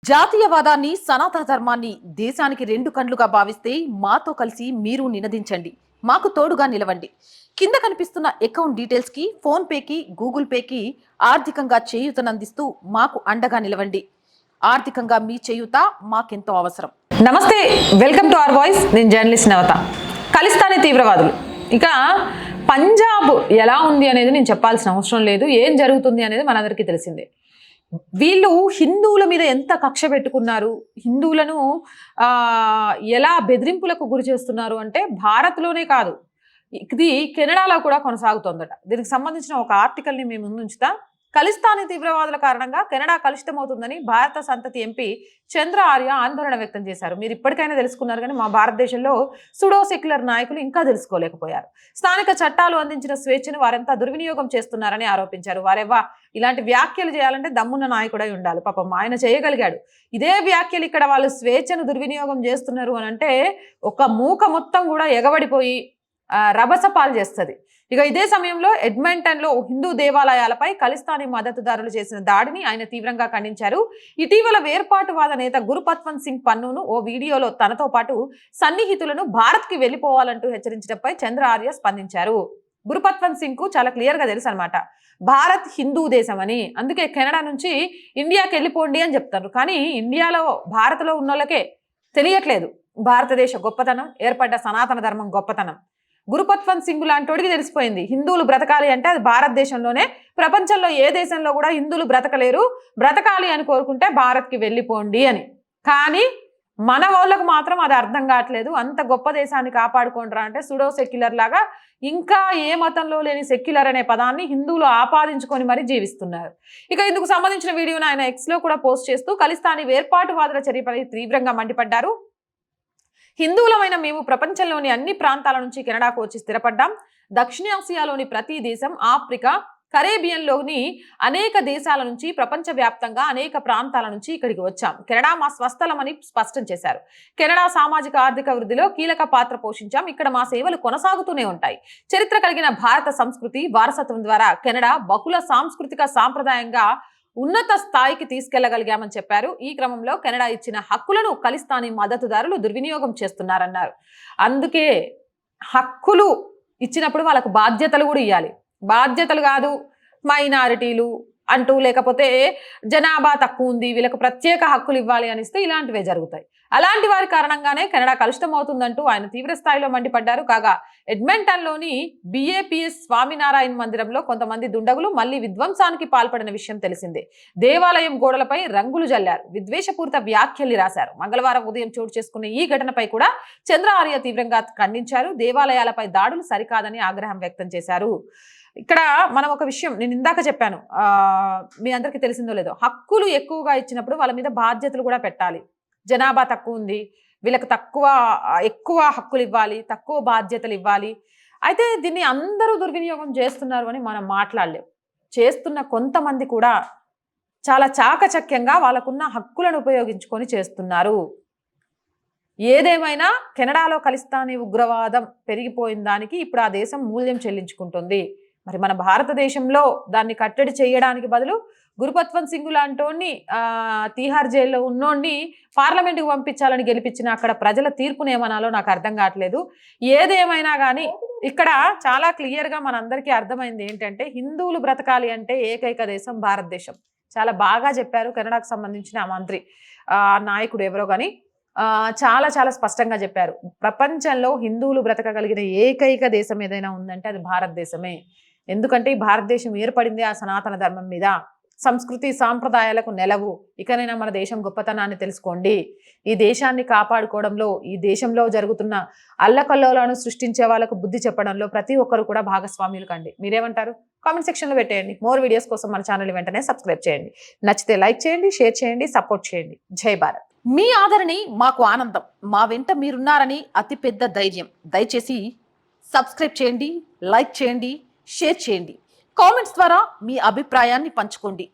జాతీయవాదాన్ని సనాతన ధర్మాన్ని దేశానికి రెండు కండ్లుగా భావిస్తే మాతో కలిసి మీరు నినదించండి, మాకు తోడుగా నిలవండి. కింద కనిపిస్తున్న అకౌంట్ డీటెయిల్స్ కి, ఫోన్ పేకి, గూగుల్ పేకి ఆర్థికంగా చేయూతనందిస్తూ మాకు అండగా నిలవండి. ఆర్థికంగా మీ చేయూత మాకెంతో అవసరం. నమస్తే, వెల్కమ్ టు అవర్ వాయిస్. నేను జర్నలిస్ట్ నవత. ఖలిస్తానీ తీవ్రవాదులు ఇక పంజాబ్ ఎలా ఉంది అనేది నేను చెప్పాల్సిన అవసరం లేదు. ఏం జరుగుతుంది అనేది మనందరికీ తెలిసిందే. వీళ్ళు హిందువుల మీద ఎంత కక్ష పెట్టుకున్నారు, హిందువులను ఎలా బెదిరింపులకు గురి చేస్తున్నారు అంటే భారత్లోనే కాదు, ఇది కెనడాలో కూడా కొనసాగుతోందట. దీనికి సంబంధించిన ఒక ఆర్టికల్ని మేము ముందు ఉంచుతా. ఖలిస్తానీ తీవ్రవాదుల కారణంగా కెనడా కలుషితమవుతుందని భారత సంతతి ఎంపీ చంద్ర ఆర్య ఆందోళన వ్యక్తం చేశారు. మీరు ఇప్పటికైనా తెలుసుకున్నారు, కానీ మా భారతదేశంలో సుడో సెక్యులర్ నాయకులు ఇంకా తెలుసుకోలేకపోయారు. స్థానిక చట్టాలు అందించిన స్వేచ్ఛను వారెంతా దుర్వినియోగం చేస్తున్నారని ఆరోపించారు. వారెవ్వా ఇలాంటి వ్యాఖ్యలు చేయాలంటే దమ్మున్న నాయకుడై ఉండాలి. పాపం ఆయన చేయగలిగాడు. ఇదే వ్యాఖ్యలు ఇక్కడ వాళ్ళు స్వేచ్ఛను దుర్వినియోగం చేస్తున్నారు అని అంటే ఒక మూక మొత్తం కూడా ఎగబడిపోయి రభసపాలు చేస్తుంది. ఇక ఇదే సమయంలో ఎడ్మంటన్లో హిందూ దేవాలయాలపై ఖలిస్తానీ మద్దతుదారులు చేసిన దాడిని ఆయన తీవ్రంగా ఖండించారు. ఇటీవల వేర్పాటువాద నేత గురుపత్వంత్ సింగ్ పన్నూను ఓ వీడియోలో తనతో పాటు సన్నిహితులను భారత్కి వెళ్లిపోవాలంటూ హెచ్చరించడంపై చంద్ర ఆర్య స్పందించారు. గురుపత్వంత్ సింగ్ కు చాలా క్లియర్ గా తెలుసు అనమాట, భారత్ హిందూ దేశం అని. అందుకే కెనడా నుంచి ఇండియాకి వెళ్ళిపోండి అని చెప్తారు. కానీ ఇండియాలో భారత్లో ఉన్న వాళ్ళకే తెలియట్లేదు భారతదేశ గొప్పతనం, ఏర్పడ్డ సనాతన ధర్మం గొప్పతనం. గురుపత్వంత్ సింగ్ లాంటి తెలిసిపోయింది, హిందువులు బ్రతకాలి అంటే అది భారతదేశంలోనే, ప్రపంచంలో ఏ దేశంలో కూడా హిందువులు బ్రతకలేరు, బ్రతకాలి అని కోరుకుంటే భారత్కి వెళ్ళిపోండి అని. కానీ మన వాళ్ళకు మాత్రం అది అర్థం కావట్లేదు. అంత గొప్ప దేశాన్ని కాపాడుకుంటారా అంటే సుడో సెక్యులర్ లాగా ఇంకా ఏ మతంలో లేని సెక్యులర్ అనే పదాన్ని హిందువులు ఆపాదించుకొని మరీ జీవిస్తున్నారు. ఇక ఇందుకు సంబంధించిన వీడియోను ఆయన ఎక్స్ లో కూడా పోస్ట్ చేస్తూ ఖలిస్తానీ వేర్పాటువాదుల చర్యపై తీవ్రంగా మండిపడ్డారు. హిందువులమైన మేము ప్రపంచంలోని అన్ని ప్రాంతాల నుంచి కెనడాకు వచ్చి స్థిరపడ్డాం. దక్షిణాసియాలోని ప్రతి దేశం, ఆఫ్రికా, కరేబియన్లోని అనేక దేశాల నుంచి, ప్రపంచవ్యాప్తంగా అనేక ప్రాంతాల నుంచి ఇక్కడికి వచ్చాం. కెనడా మా స్వస్థలమని స్పష్టం చేశారు. కెనడా సామాజిక ఆర్థిక వృద్ధిలో కీలక పాత్ర పోషించాం. ఇక్కడ మా సేవలు కొనసాగుతూనే ఉంటాయి. చరిత్ర కలిగిన భారత సంస్కృతి వారసత్వం ద్వారా కెనడా బహుళ సాంస్కృతిక సాంప్రదాయంగా ఉన్నత స్థాయికి తీసుకెళ్లగలిగామని చెప్పారు. ఈ క్రమంలో కెనడా ఇచ్చిన హక్కులను ఖలిస్తానీ మద్దతుదారులు దుర్వినియోగం చేస్తున్నారన్నారు. అందుకే హక్కులు ఇచ్చినప్పుడు వాళ్ళకు బాధ్యతలు కూడా ఇవ్వాలి. బాధ్యతలు కాదు మైనారిటీలు అంటూ, లేకపోతే జనాభా తక్కువ ఉంది వీళ్ళకు ప్రత్యేక హక్కులు ఇవ్వాలి అనిస్తే ఇలాంటివే జరుగుతాయి. అలాంటి వారి కారణంగానే కెనడా కలుషితం అవుతుందంటూ ఆయన తీవ్ర స్థాయిలో మండిపడ్డారు. కాగా ఎడ్మంటన్లోని బిఏపిఎస్ స్వామినారాయణ మందిరంలో కొంతమంది దుండగులు మళ్లీ విధ్వంసానికి పాల్పడిన విషయం తెలిసిందే. దేవాలయం గోడలపై రంగులు జల్లారు, విద్వేషపూరిత వ్యాఖ్యలు రాశారు. మంగళవారం ఉదయం చోటు చేసుకున్న ఈ ఘటనపై కూడా చంద్ర ఆర్య తీవ్రంగా ఖండించారు. దేవాలయాలపై దాడులు సరికాదని ఆగ్రహం వ్యక్తం చేశారు. ఇక్కడ మనం ఒక విషయం నేను ఇందాక చెప్పాను, మీ అందరికీ తెలిసిందో లేదో, హక్కులు ఎక్కువగా ఇచ్చినప్పుడు వాళ్ళ మీద బాధ్యతలు కూడా పెట్టాలి. జనాభా తక్కువ ఉంది, వీళ్ళకి ఎక్కువ హక్కులు ఇవ్వాలి, తక్కువ బాధ్యతలు ఇవ్వాలి. అయితే దీన్ని అందరూ దుర్వినియోగం చేస్తున్నారు అని మనం మాట్లాడలేం. చేస్తున్న కొంతమంది కూడా చాలా చాకచక్యంగా వాళ్ళకున్న హక్కులను ఉపయోగించుకొని చేస్తున్నారు. ఏదేమైనా కెనడాలో ఖలిస్తానీ ఉగ్రవాదం పెరిగిపోయిన దానికి ఇప్పుడు ఆ దేశం మూల్యం చెల్లించుకుంటుంది. మరి మన భారతదేశంలో దాన్ని కట్టడి చేయడానికి బదులు గురుపత్వంత్ సింగ్ లాంటోని తీహార్ జైల్లో ఉన్నోడిని పార్లమెంటుకు పంపించాలని గెలిపించిన అక్కడ ప్రజల తీర్పును ఏమనాలో నాకు అర్థం కావట్లేదు. ఏదేమైనా కానీ ఇక్కడ చాలా క్లియర్గా మనందరికీ అర్థమైంది ఏంటంటే, హిందువులు బ్రతకాలి అంటే ఏకైక దేశం భారతదేశం. చాలా బాగా చెప్పారు కెనడాకు సంబంధించిన మంత్రి, నాయకుడు ఎవరో కానీ చాలా చాలా స్పష్టంగా చెప్పారు. ప్రపంచంలో హిందువులు బ్రతకగలిగిన ఏకైక దేశం ఏదైనా ఉందంటే అది భారతదేశమే. ఎందుకంటే ఈ భారతదేశం ఏర్పడింది ఆ సనాతన ధర్మం మీద, సంస్కృతి సాంప్రదాయాలకు నెలవు. ఇకనైనా మన దేశం గొప్పతనాన్ని తెలుసుకోండి. ఈ దేశాన్ని కాపాడుకోవడంలో, ఈ దేశంలో జరుగుతున్న అల్లకల్లోలను సృష్టించే వాళ్ళకు బుద్ధి చెప్పడంలో ప్రతి ఒక్కరు కూడా భాగస్వామ్యులు కండి. మీరేమంటారు? కామెంట్ సెక్షన్లో పెట్టేయండి. మోర్ వీడియోస్ కోసం మన ఛానల్ వెంటనే సబ్స్క్రైబ్ చేయండి. నచ్చితే లైక్ చేయండి, షేర్ చేయండి, సపోర్ట్ చేయండి. జై భారత్. మీ ఆదరణి మాకు ఆనందం, మా వెంట మీరున్నారని అతిపెద్ద ధైర్యం. దయచేసి సబ్స్క్రైబ్ చేయండి, లైక్ చేయండి, షేర్ చేయండి. కామెంట్స్ ద్వారా మీ అభిప్రాయాన్ని పంచుకోండి.